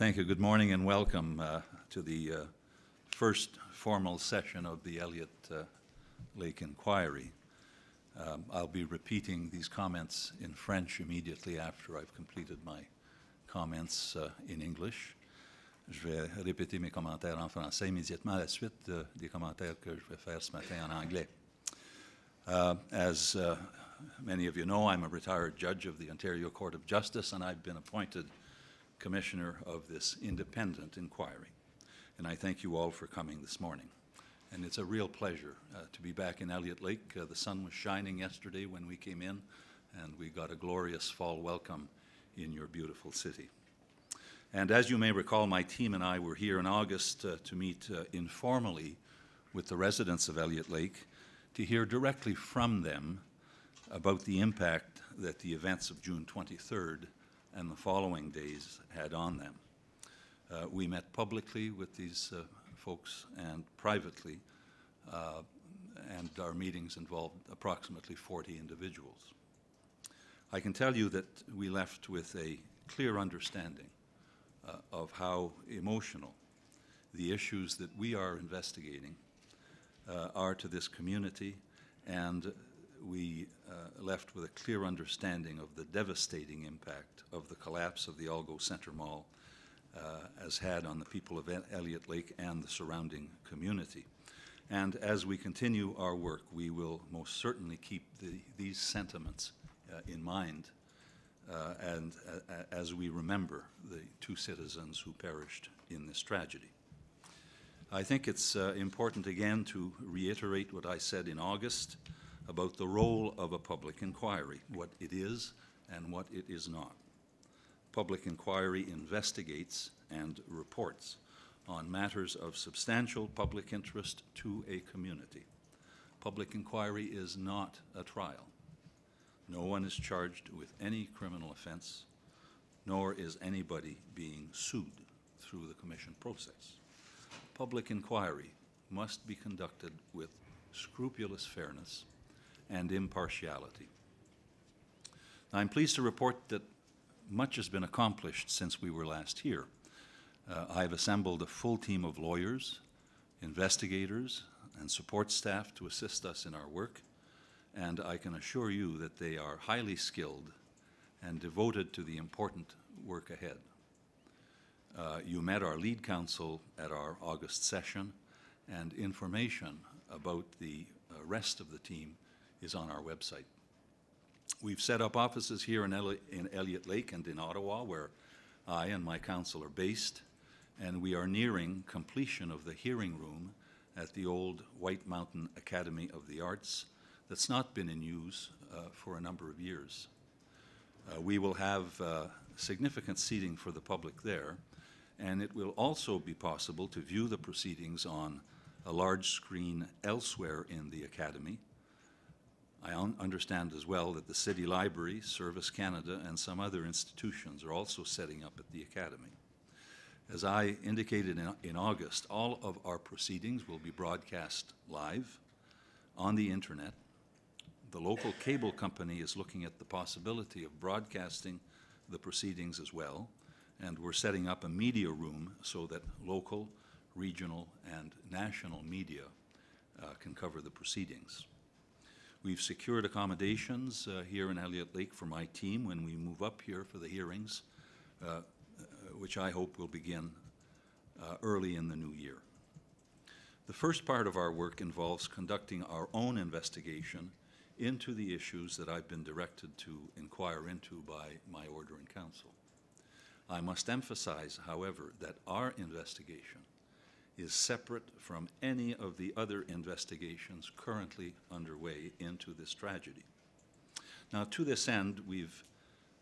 Thank you. Good morning and welcome to the first formal session of the Elliot Lake Inquiry. I'll be repeating these comments in French immediately after I've completed my comments in English. Je vais répéter mes commentaires en français immédiatement à la suite des commentaires que je vais faire ce matin en anglais. As many of you know, I'm a retired judge of the Ontario Court of Justice, and I've been appointed commissioner of this independent inquiry. And I thank you all for coming this morning. And it's a real pleasure to be back in Elliot Lake. The sun was shining yesterday when we came in, and we got a glorious fall welcome in your beautiful city. And as you may recall, my team and I were here in August to meet informally with the residents of Elliot Lake to hear directly from them about the impact that the events of June 23rd and the following days had on them. We met publicly with these folks and privately, and our meetings involved approximately 40 individuals. I can tell you that we left with a clear understanding of how emotional the issues that we are investigating are to this community, and we left with a clear understanding of the devastating impact of the collapse of the Algo Centre Mall has had on the people of Elliot Lake and the surrounding community. And as we continue our work, we will most certainly keep these sentiments in mind and as we remember the two citizens who perished in this tragedy. I think it's important again to reiterate what I said in August about the role of a public inquiry, what it is and what it is not. Public inquiry investigates and reports on matters of substantial public interest to a community. Public inquiry is not a trial. No one is charged with any criminal offense, nor is anybody being sued through the commission process. Public inquiry must be conducted with scrupulous fairness and impartiality. I'm pleased to report that much has been accomplished since we were last here. I've assembled a full team of lawyers, investigators, and support staff to assist us in our work, and I can assure you that they are highly skilled and devoted to the important work ahead. You met our lead counsel at our August session, and information about the rest of the team is on our website. We've set up offices here in Elliot Lake and in Ottawa, where I and my counsel are based, and we are nearing completion of the hearing room at the old White Mountain Academy of the Arts that's not been in use for a number of years. We will have significant seating for the public there, and it will also be possible to view the proceedings on a large screen elsewhere in the Academy. I understand as well that the City Library, Service Canada, and some other institutions are also setting up at the Academy. As I indicated in August, all of our proceedings will be broadcast live on the internet. The local cable company is looking at the possibility of broadcasting the proceedings as well, and we're setting up a media room so that local, regional, and national media can cover the proceedings. We've secured accommodations here in Elliot Lake for my team when we move up here for the hearings, which I hope will begin early in the new year. The first part of our work involves conducting our own investigation into the issues that I've been directed to inquire into by my order in council. I must emphasize, however, that our investigation is separate from any of the other investigations currently underway into this tragedy. Now, to this end, we've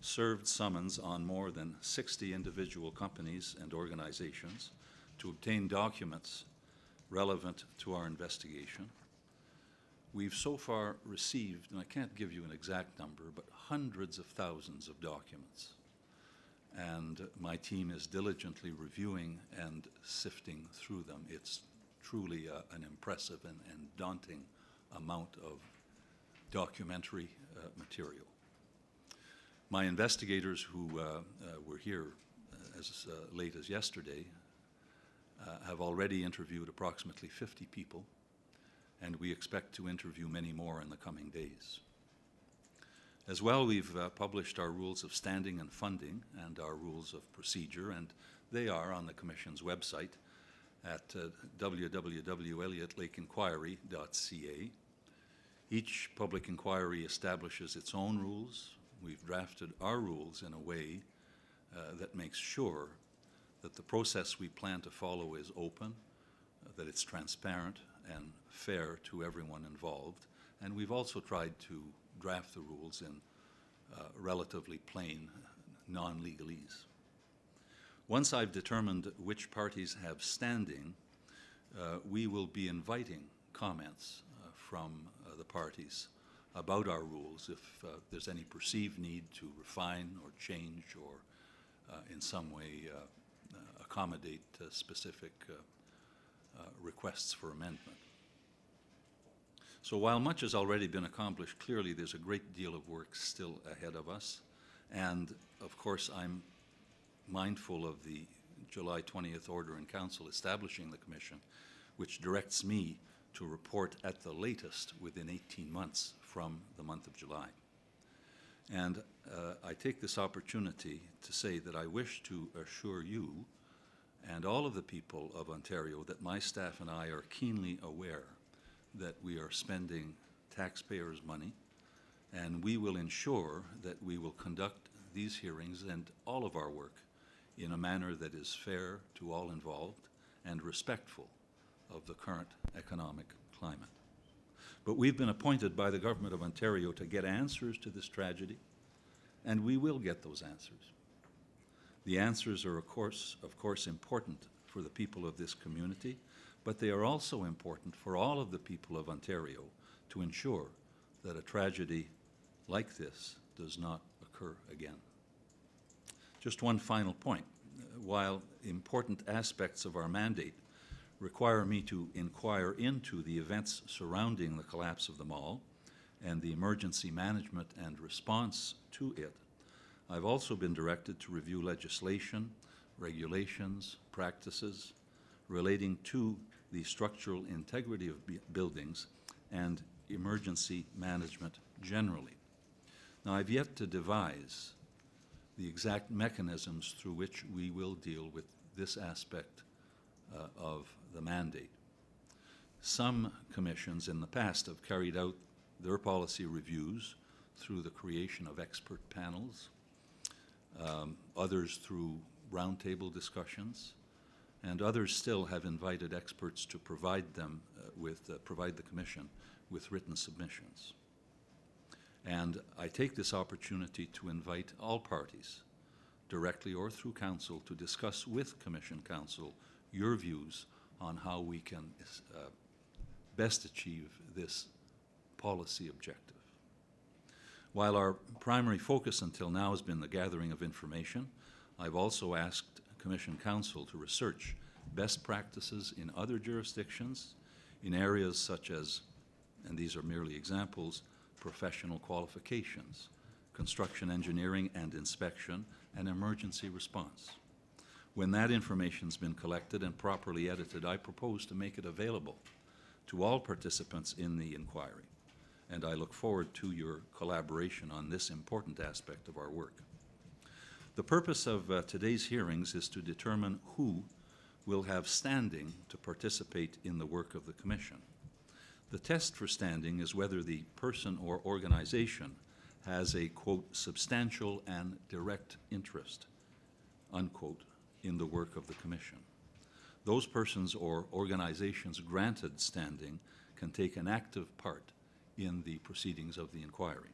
served summons on more than 60 individual companies and organizations to obtain documents relevant to our investigation. We've so far received, and I can't give you an exact number, but hundreds of thousands of documents. And my team is diligently reviewing and sifting through them. It's truly an impressive and daunting amount of documentary material. My investigators who were here as late as yesterday, have already interviewed approximately 50 people, and we expect to interview many more in the coming days. As well, we've published our rules of standing and funding and our rules of procedure, and they are on the Commission's website at www.elliotlakeinquiry.ca. Each public inquiry establishes its own rules. We've drafted our rules in a way that makes sure that the process we plan to follow is open, that it's transparent and fair to everyone involved, and we've also tried to draft the rules in relatively plain, non-legalese. Once I've determined which parties have standing, we will be inviting comments from the parties about our rules if there's any perceived need to refine or change or in some way accommodate specific requests for amendment. So while much has already been accomplished, clearly there's a great deal of work still ahead of us. And of course, I'm mindful of the July 20th order in Council establishing the Commission, which directs me to report at the latest within 18 months from the month of July. And I take this opportunity to say that I wish to assure you and all of the people of Ontario that my staff and I are keenly aware that we are spending taxpayers' money, and we will ensure that we will conduct these hearings and all of our work in a manner that is fair to all involved and respectful of the current economic climate. But we've been appointed by the Government of Ontario to get answers to this tragedy, and we will get those answers. The answers are, of course, important for the people of this community, but they are also important for all of the people of Ontario to ensure that a tragedy like this does not occur again. Just one final point. While important aspects of our mandate require me to inquire into the events surrounding the collapse of the mall and the emergency management and response to it, I've also been directed to review legislation, regulations, practices relating to the structural integrity of buildings and emergency management generally. Now, I've yet to devise the exact mechanisms through which we will deal with this aspect of the mandate. Some commissions in the past have carried out their policy reviews through the creation of expert panels, others through roundtable discussions, and others still have invited experts to provide them provide the Commission with written submissions. And I take this opportunity to invite all parties, directly or through Council, to discuss with Commission Council your views on how we can best achieve this policy objective. While our primary focus until now has been the gathering of information, I've also asked Commission Council to research best practices in other jurisdictions in areas such as, and these are merely examples, professional qualifications, construction engineering and inspection, and emergency response. When that information's been collected and properly edited, I propose to make it available to all participants in the inquiry, and I look forward to your collaboration on this important aspect of our work. The purpose of today's hearings is to determine who will have standing to participate in the work of the Commission. The test for standing is whether the person or organization has a, quote, substantial and direct interest, unquote, in the work of the Commission. Those persons or organizations granted standing can take an active part in the proceedings of the inquiry.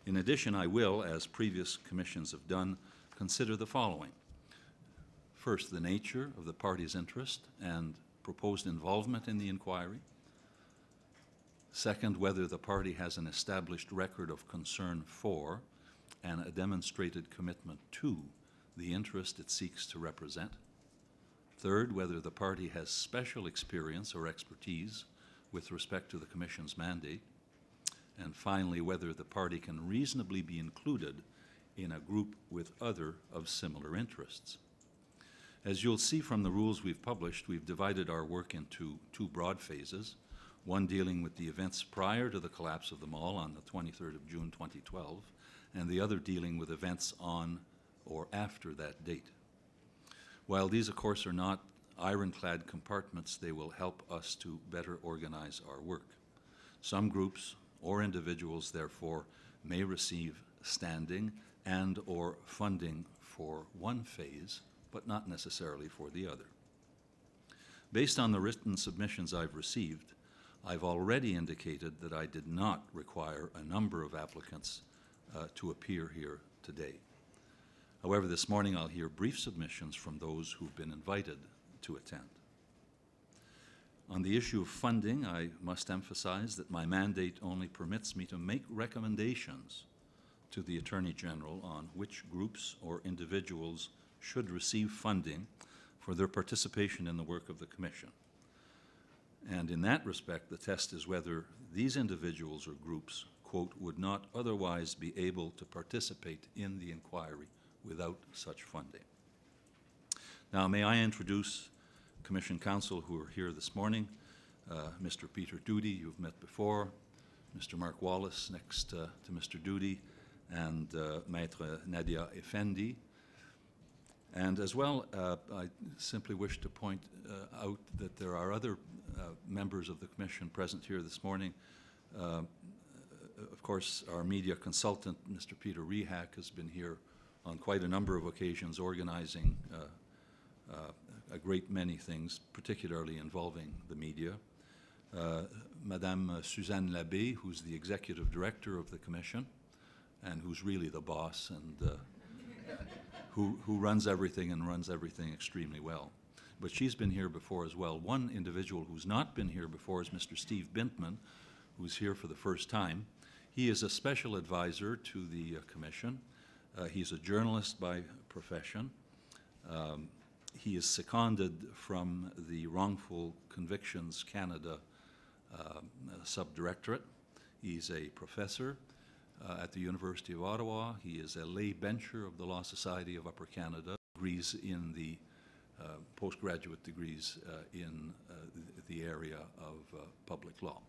In addition, I will, as previous commissions have done, consider the following. First, the nature of the party's interest and proposed involvement in the inquiry. Second, whether the party has an established record of concern for and a demonstrated commitment to the interest it seeks to represent. Third, whether the party has special experience or expertise with respect to the Commission's mandate. And finally, whether the party can reasonably be included in a group with other of similar interests. As you'll see from the rules we've published, we've divided our work into two broad phases, one dealing with the events prior to the collapse of the mall on the 23rd of June 2012, and the other dealing with events on or after that date. While these, of course, are not ironclad compartments, they will help us to better organize our work. Some groups or individuals, therefore, may receive standing and or funding for one phase, but not necessarily for the other. Based on the written submissions I've received, I've already indicated that I did not require a number of applicants to appear here today. However, this morning I'll hear brief submissions from those who've been invited to attend. On the issue of funding, I must emphasize that my mandate only permits me to make recommendations to the Attorney General on which groups or individuals should receive funding for their participation in the work of the Commission. And in that respect, the test is whether these individuals or groups, quote, would not otherwise be able to participate in the inquiry without such funding. Now, may I introduce Commission counsel who are here this morning, Mr. Peter Doody, you've met before, Mr. Mark Wallace next to Mr. Doody, and Maître Nadia Effendi. And as well, I simply wish to point out that there are other members of the Commission present here this morning. Of course, our media consultant, Mr. Peter Rehak, has been here on quite a number of occasions organizing a great many things, particularly involving the media. Madame Suzanne Labbé, who's the Executive Director of the Commission, and who's really the boss, and who runs everything and runs everything extremely well. But she's been here before as well. One individual who's not been here before is Mr. Steve Bintman, who's here for the first time. He is a special advisor to the Commission. He's a journalist by profession. He is seconded from the Wrongful Convictions Canada Subdirectorate. He's a professor at the University of Ottawa. He is a lay bencher of the Law Society of Upper Canada, degrees in the postgraduate degrees in the area of public law.